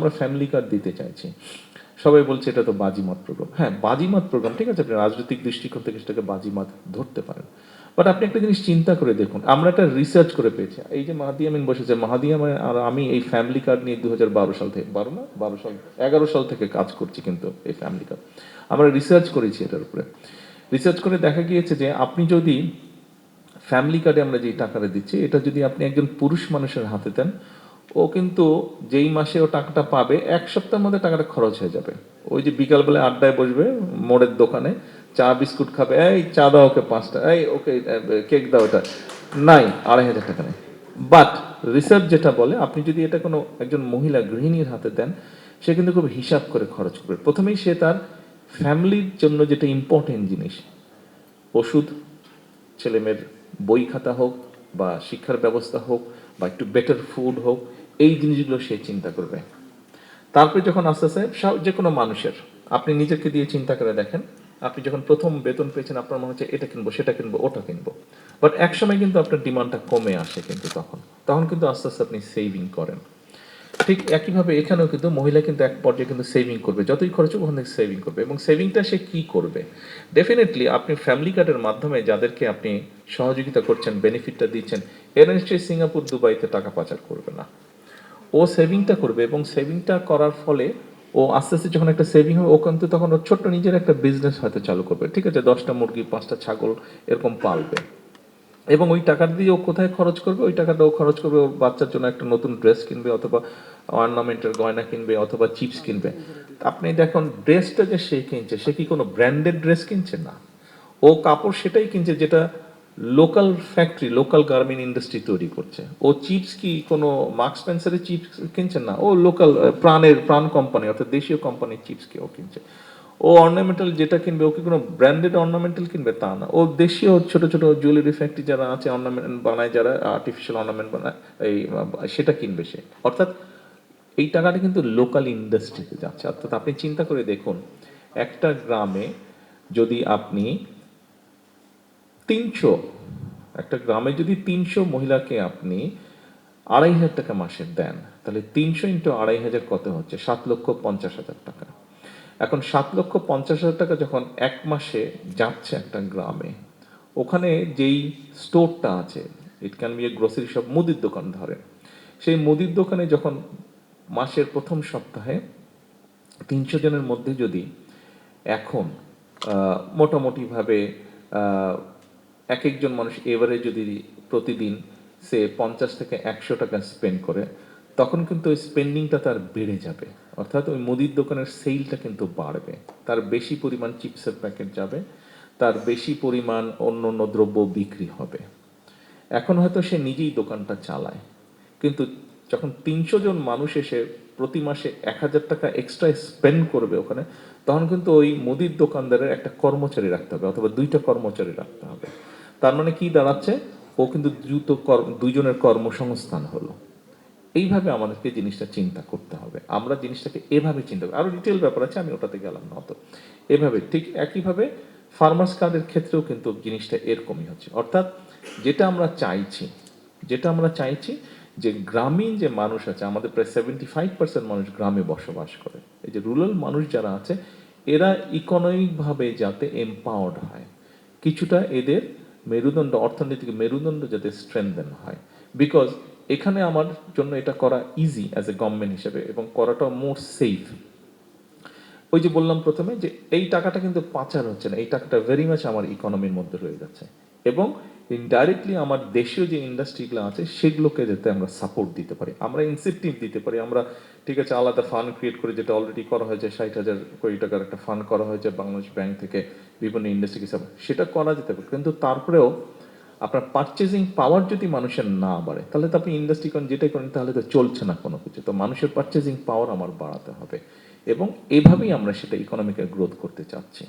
আমরা family card দিতে চাইছি। সবাই বলছে এটা তো বাজিমাত প্রোগ্রাম। হ্যাঁ, বাজিমাত প্রোগ্রাম, ঠিক আছে, আপনি রাজনৈতিক দৃষ্টিকোণ থেকে সেটাকে বাজিমাত ধরতে পারেন। বাট আপনি একটা জিনিস চিন্তা করে দেখুন, আমরা একটা রিসার্চ করে পেয়েছি, এই যে মাহাদি আমিন বসেছে, মাহাদি আমিন আর আমি এই ফ্যামিলি কার্ড নিয়ে 2012 সাল থেকে, 12 সাল 11 সাল থেকে কাজ করছি কিন্তু এই ফ্যামিলি কার্ড। আমরা রিসার্চ করেছি এটার উপরে। রিসার্চ করে দেখা গিয়েছে যে আপনি যদি ফ্যামিলি কার্ডে আমরা যেই টাকাটা দিচ্ছি, এটা যদি আপনি একজন পুরুষ মানুষের হাতে দেন, ও কিন্তু যেই মাসে ও টাকাটা পাবে 1 সপ্তাহের মধ্যে টাকাটা খরচ হয়ে যাবে। ওই যে বিকালবেলায় আড্ডায় বসবে মোড়ের দোকানে, চা বিস্কুট খাবে, এই চা দাও ওকে 5টা, এই ওকে কেক দাও, ওটা নাই, 2,500 টাকা নেই। বাট রিসার্চ যেটা বলে, আপনি যদি এটা কোনো একজন মহিলা গৃহিণীর হাতে দেন, সে কিন্তু খুব হিসাব করে খরচ করবে। প্রথমেই সে তার ফ্যামিলির জন্য যেটা ইম্পর্টেন্ট জিনিস, ওষুধ, ছেলেমেয়ের বই খাতা হোক বা শিক্ষার ব্যবস্থা হোক বা একটু বেটার ফুড হোক, এই জিনিসগুলো সে চিন্তা করবে। তারপরে যখন আস্তে আস্তে যে কোনো মানুষের, আপনি নিজেকে দিয়ে চিন্তা করে দেখেন, আপনি যখন প্রথম বেতন পেয়েছেন আপনার মনে হচ্ছে এটা কিনবো, সেটা কিনবো, ওটা কিনবো। বাট একসময় কিন্তু আপনার ডিমান্ডটা কমে আসে, কিন্তু তখন তখন কিন্তু আস্তে আস্তে আপনি সেভিং করেন। ঠিক একইভাবে এখানেও কিন্তু মহিলা কিন্তু এক পর্যায়ে কিন্তু সেভিং করবে, যতই খরচ হোক ওখান থেকে সেভিং করবে। এবং সেভিংটা সে কি করবে? ডেফিনেটলি আপনি ফ্যামিলি কার্ডের মাধ্যমে যাদেরকে আপনি সহযোগিতা করছেন, বেনিফিটটা দিচ্ছেন, এরা নিশ্চয়ই সিঙ্গাপুর দুবাইতে টাকা পাচার করবে না। ও সেভিংটা করবে, এবং সেভিংটা করার ফলে ও আস্তে আস্তে যখন একটা সেভিং হবে, ও কিন্তু তখন ওর ছোট্ট নিজের একটা বিজনেস হয়তো চালু করবে, ঠিক আছে, 10টা মুরগি, 5টা ছাগল এরকম পালবে। এবং ওই টাকা দিয়ে ও কোথায় খরচ করবে? ওই টাকাটা ও খরচ করবে ওর বাচ্চার জন্য একটা নতুন ড্রেস কিনবে, অথবা অর্নামেন্টের গয়না কিনবে, অথবা চিপস কিনবে। আপনি দেখুন ড্রেসটা যে সে কিনছে, সে কি কোনো ব্র্যান্ডেড ড্রেস কিনছে? না, ও কাপড় সেটাই কিনছে যেটা local factory, local garment industry তৈরি করছে। ও চিপস কি কোনো মার্কস স্পেন্সারের চিপস কিনছে? না, ও লোকাল প্রাণ কোম্পানি, অর্থাৎ দেশীয় কোম্পানির চিপস কে ও কিনছে। ও অর্নামেন্টাল যেটা কিনবে, ওকে কোনো ব্র্যান্ডেড অর্নামেন্টাল কিনবে তা না, ও দেশীয় ছোট ছোট জুয়েলারি ফ্যাক্টরি যারা আছে, অর্নামেন্ট বানায়, যারা আর্টিফিশিয়াল অর্নামেন্ট বানায়, এই সেটা কিনবে সে। অর্থাৎ এই টাকাটা কিন্তু লোকাল ইন্ডাস্ট্রিতে যাচ্ছে। অর্থাৎ আপনি চিন্তা করে দেখুন, একটা গ্রামে যদি আপনি 300, একটা গ্রামে যদি 300 মহিলাকে আপনি 2,500 টাকা মাসে দেন, তাহলে 300 ইন্টু 2,500 কত হচ্ছে? 7,50,000 টাকা। এখন 7,50,000 টাকা যখন এক মাসে যাচ্ছে একটা গ্রামে, ওখানে যেই স্টোরটা আছে, it can B A grocery shop, মুদির দোকান ধরেন, সেই মুদির দোকানে যখন মাসের প্রথম সপ্তাহে 300 জনের মধ্যে যদি এখন মোটামুটিভাবে এক একজন মানুষ এবারে যদি প্রতিদিন সে 50 থেকে 100 টাকা স্পেন্ড করে, তখন কিন্তু ওই স্পেন্ডিংটা তার বেড়ে যাবে। অর্থাৎ ওই মুদির দোকানের সেলটা কিন্তু বাড়বে, তার বেশি পরিমাণ চিপসের প্যাকেট যাবে, তার বেশি পরিমাণ অন্য অন্য দ্রব্য বিক্রি হবে। এখন হয়তো সে নিজেই দোকানটা চালায়, কিন্তু যখন 300 জন মানুষ এসে প্রতি মাসে 1,000 টাকা এক্সট্রা স্পেন্ড করবে ওখানে, তখন কিন্তু ওই মুদির দোকানদারের একটা কর্মচারী রাখতে হবে, অথবা 2টা কর্মচারী রাখতে হবে। তার মানে কি দাঁড়াচ্ছে? ও কিন্তু দুইজনের কর্মসংস্থান হলো। এইভাবে আমাদেরকে জিনিসটা চিন্তা করতে হবে। আমরা জিনিসটাকে এভাবে চিন্তা করি। আরো ডিটেল ব্যাপার আছে, আমি ওটাতে গেলাম না অত। এভাবে ঠিক একইভাবে ফার্মার্স কার্ডের ক্ষেত্রেও কিন্তু জিনিসটা এরকমই হচ্ছে। অর্থাৎ যেটা আমরা চাইছি, যেটা আমরা চাইছি যে গ্রামীণ যে মানুষ আছে, আমাদের প্রায় 75% মানুষ গ্রামে বসবাস করে। এই যে রুরাল মানুষ যারা আছে, এরা ইকোনমিকভাবে যাতে এম্পাওয়ার্ড হয়, কিছুটা এদের মেরুদণ্ড, অর্থনৈতিক মেরুদণ্ড যাতে স্ট্রেংথেন হয়। বিকজ এখানে আমার জন্য এটা করা ইজি অ্যাজ এ গভর্নমেন্ট হিসেবে, এবং করাটা মোর সেফ। ওই যে বললাম প্রথমে যে এই টাকাটা কিন্তু পাচার হচ্ছে না, এই টাকাটা ভেরি মাচ আমার ইকোনমির মধ্যে রয়ে যাচ্ছে, এবং ইনডাইরেক্টলি আমার দেশীয় যে ইন্ডাস্ট্রিগুলো আছে সেগুলোকে যাতে আমরা সাপোর্ট দিতে পারি, আমরা ইনসেন্টিভ দিতে পারি। আমরা ঠিক আছে আলাদা ফান্ড ক্রিয়েট করে, যেটা অলরেডি করা হয়েছে, 60,000 কোটি টাকার একটা ফান্ড করা হয়েছে বাংলাদেশ ব্যাংক থেকে বিভিন্ন ইন্ডাস্ট্রিকে সাপোর্ট, সেটা করা যেতে পারে। কিন্তু তারপরেও আপনার পারচেজিং পাওয়ার যদি মানুষের না বাড়ে, তাহলে তো আপনি ইন্ডাস্ট্রি করেন যেটাই করেন, তাহলে তো চলছে না কোনো কিছু। তো মানুষের পারচেজিং পাওয়ার আমার বাড়াতে হবে, এবং এভাবেই আমরা সেটা ইকোনমিক্যাল গ্রোথ করতে চাচ্ছি।